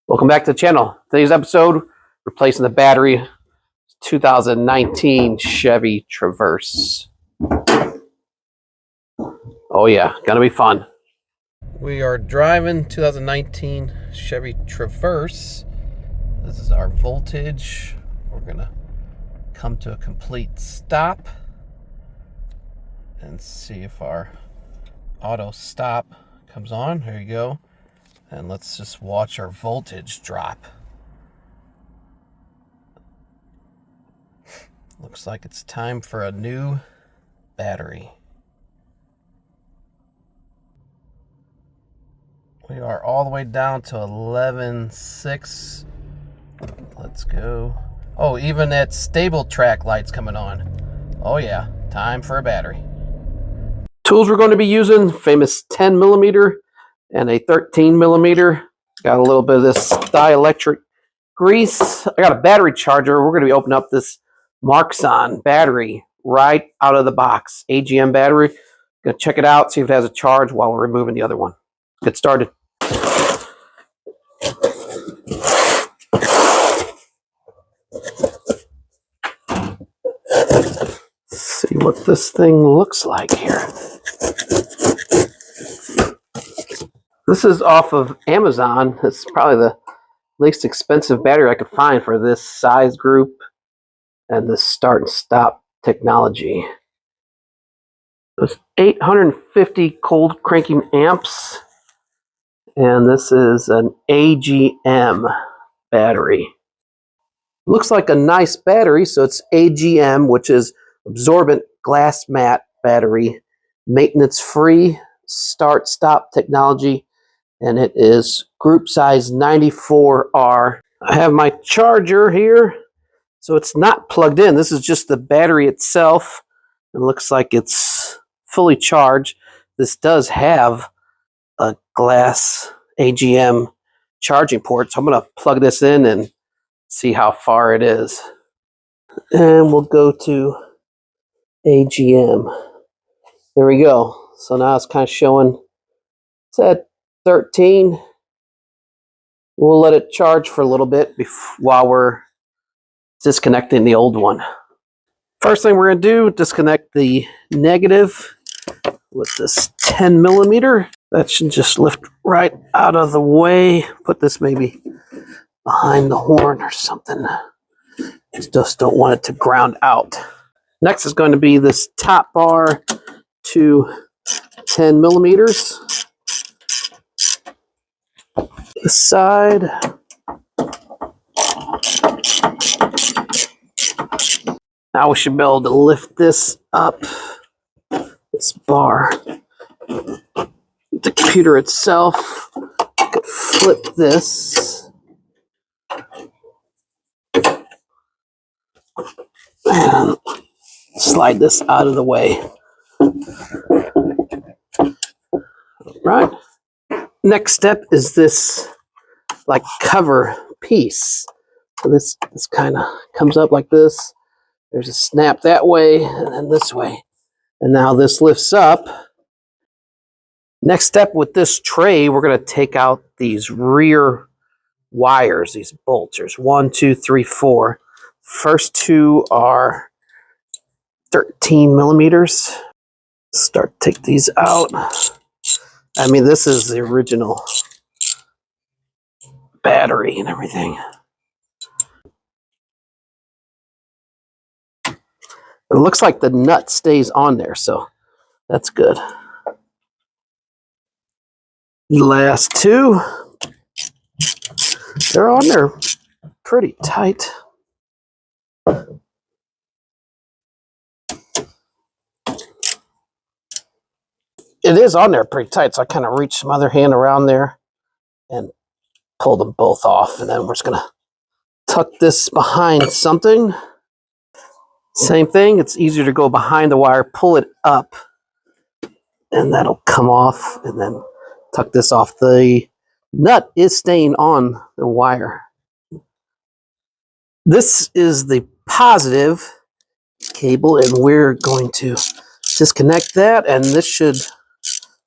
Welcome back to the channel. Today's episode, replacing the battery, 2019 Chevy Traverse. Oh yeah, gonna be fun. We are driving 2019 Chevy Traverse. This is our voltage. We're gonna come to a complete stop and see if our auto stop comes on. There you go. And let's just watch our voltage drop. Looks like it's time for a new battery. We are all the way down to 11.6. Let's go. Oh, even that stable track light's coming on. Oh yeah, time for a battery. Tools we're going to be using, famous 10 millimeter and a 13 millimeter. Got a little bit of this dielectric grease. I got a battery charger. We're going to be opening up this Marxon battery right out of the box. AGM battery. Gonna check it out, see if it has a charge while we're removing the other one. Get started. See what this thing looks like here. This is off of Amazon. It's probably the least expensive battery I could find for this size group and this start and stop technology. It's 850 cold cranking amps, and this is an AGM battery. Looks like a nice battery, so it's AGM, which is absorbent glass mat battery, maintenance free, start stop technology, and it is group size 94R. I have my charger here, so it's not plugged in. This is just the battery itself. It looks like it's fully charged. This does have a glass AGM charging port, so I'm going to plug this in and see how far it is. And we'll go to AGM. There we go. So now it's kind of showing it's at 13. We'll let it charge for a little bit while we're disconnecting the old one. First thing we're going to do, disconnect the negative with this 10 millimeter. That should just lift right out of the way. Put this maybe behind the horn or something. Just don't want it to ground out. Next is going to be this top bar to 10 millimeters. This side. Now we should be able to lift this up, this bar. The computer itself, I could flip this. And slide this out of the way. Right. Next step is this like cover piece. So this kind of comes up like this. There's a snap that way and then this way. And now this lifts up. Next step with this tray, we're going to take out these rear wires, these bolts. There's 1, 2, 3, 4. First two are 13 millimeters. Start to take these out. I mean, this is the original battery and everything. It looks like the nut stays on there, so that's good. The last two, they're on there pretty tight. It is on there pretty tight, so I kind of reached my other hand around there and pull them both off, and then we're just going to tuck this behind something. Same thing, it's easier to go behind the wire, pull it up, and that'll come off, and then tuck this off. The nut is staying on the wire. This is the positive cable, and we're going to disconnect that, and this should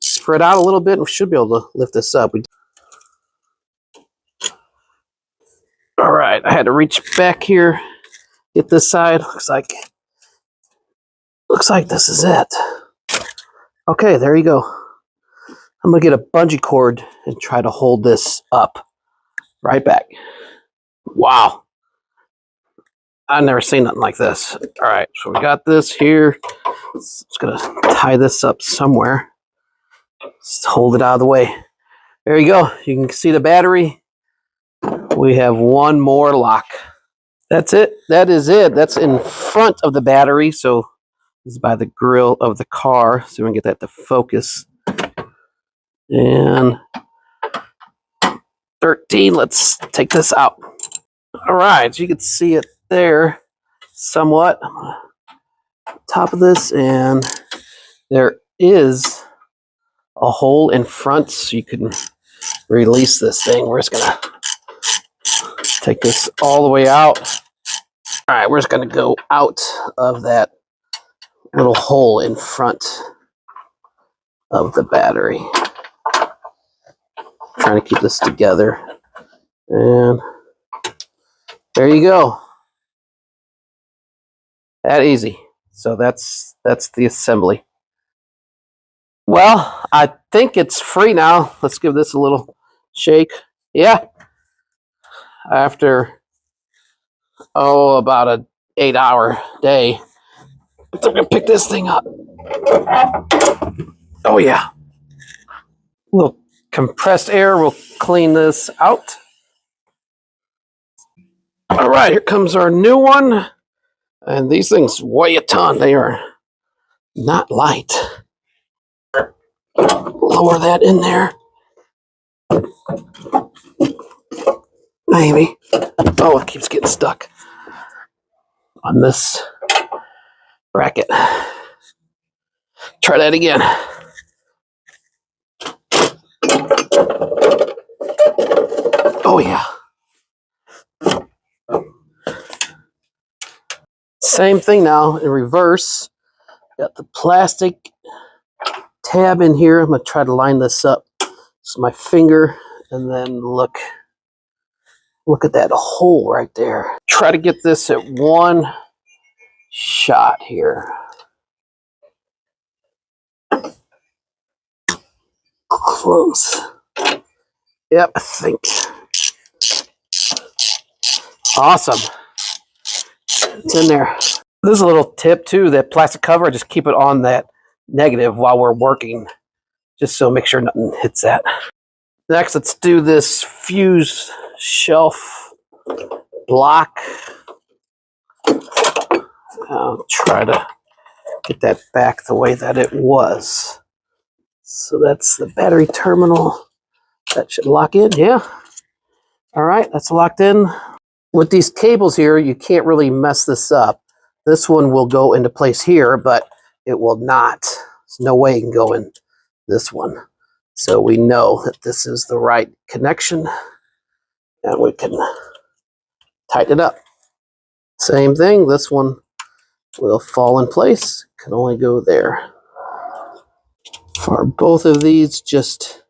spread out a little bit, and we should be able to lift this up. All right, I had to reach back here, get this side. Looks like this is it. Okay, there you go. I'm gonna get a bungee cord and try to hold this up. Right back. Wow. I've never seen nothing like this. All right, so we got this here. Just gonna tie this up somewhere. Just hold it out of the way. There you go. You can see the battery. We have one more lock. That's it. That is it. That's in front of the battery. So this is by the grill of the car. So we can get that to focus. And 13, let's take this out. All right, so you can see it there somewhat. Top of this, and there is a hole in front so you can release this thing. We're just gonna take this all the way out. All right, we're just gonna go out of that little hole in front of the battery. Trying to keep this together. And there you go. That easy. So that's the assembly. Well, I think it's free now. Let's give this a little shake. Yeah. After about an 8-hour day. I'm gonna pick this thing up. Oh yeah. A little compressed air will clean this out. All right, here comes our new one. And these things weigh a ton. They are not light. Lower that in there. Maybe. Oh, it keeps getting stuck on this bracket. Try that again. Oh yeah. Same thing now in reverse. Got the plastic tab in here. I'm gonna try to line this up. So my finger, and then look at that hole right there. Try to get this at one shot here. Close. Yep, I think. Awesome. It's in there. This is a little tip too, that plastic cover, just keep it on that negative while we're working, just so make sure nothing hits that. Next, let's do this fuse shelf block. I'll try to get that back the way that it was. So that's the battery terminal. That should lock in, yeah. All right, that's locked in. With these cables here, you can't really mess this up. This one will go into place here, but it will not. There's no way it can go in this one. So we know that this is the right connection, and we can tighten it up. Same thing, this one will fall in place, can only go there. For both of these, just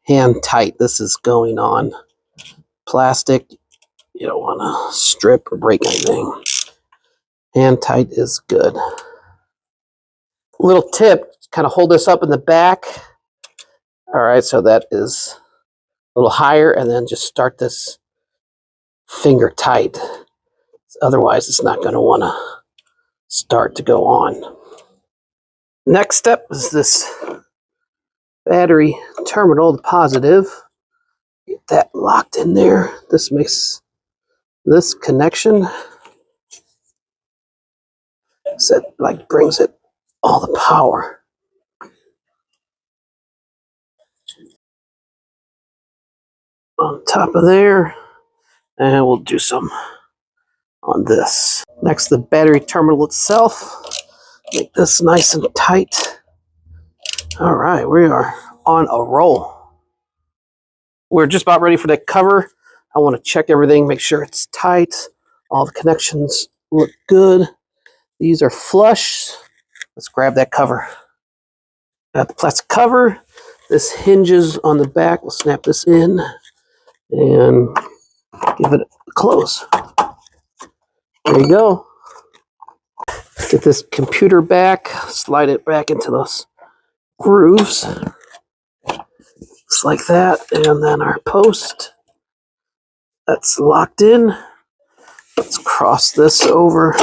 hand tight. This is going on plastic. You don't want to strip or break anything. Hand tight is good. Little tip, kind of hold this up in the back. All right, so that is a little higher, and then just start this finger tight. Otherwise, it's not going to want to start to go on. Next step is this battery terminal, the positive. Get that locked in there. This makes this connection. So it like brings it all the power. On top of there, and we'll do some on this. Next, the battery terminal itself. Make this nice and tight. All right, we are on a roll. We're just about ready for that cover. I want to check everything, make sure it's tight. All the connections look good. These are flush. Let's grab that cover. Got the plastic cover. This hinges on the back. We'll snap this in and give it close. There you go. Get this computer back, slide it back into those grooves. Just like that. And then our post, that's locked in. Let's cross this over.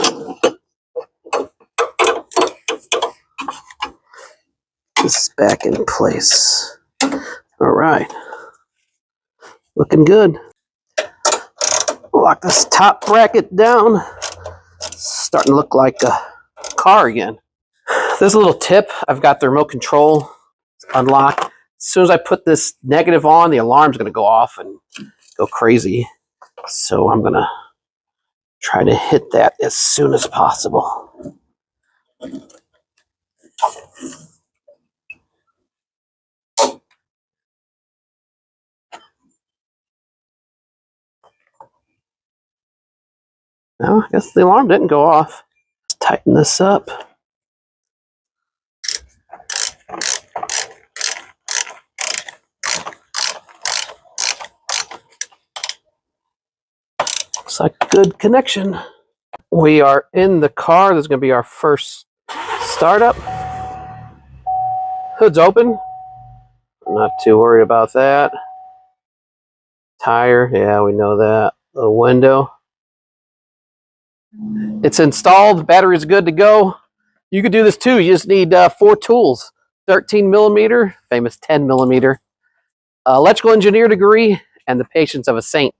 This back in place. All right. Looking good. Lock this top bracket down. Starting to look like a car again. There's a little tip. I've got the remote control unlocked. As soon as I put this negative on, the alarm's going to go off and go crazy. So I'm going to try to hit that as soon as possible. No, I guess the alarm didn't go off. Let's tighten this up. Looks like a good connection. We are in the car. This is going to be our first startup. Hood's open. I'm not too worried about that. Tire, yeah, we know that. The window. It's installed. Battery's good to go. You could do this too. You just need 4 tools. 13 millimeter, famous 10 millimeter, electrical engineer degree, and the patience of a saint.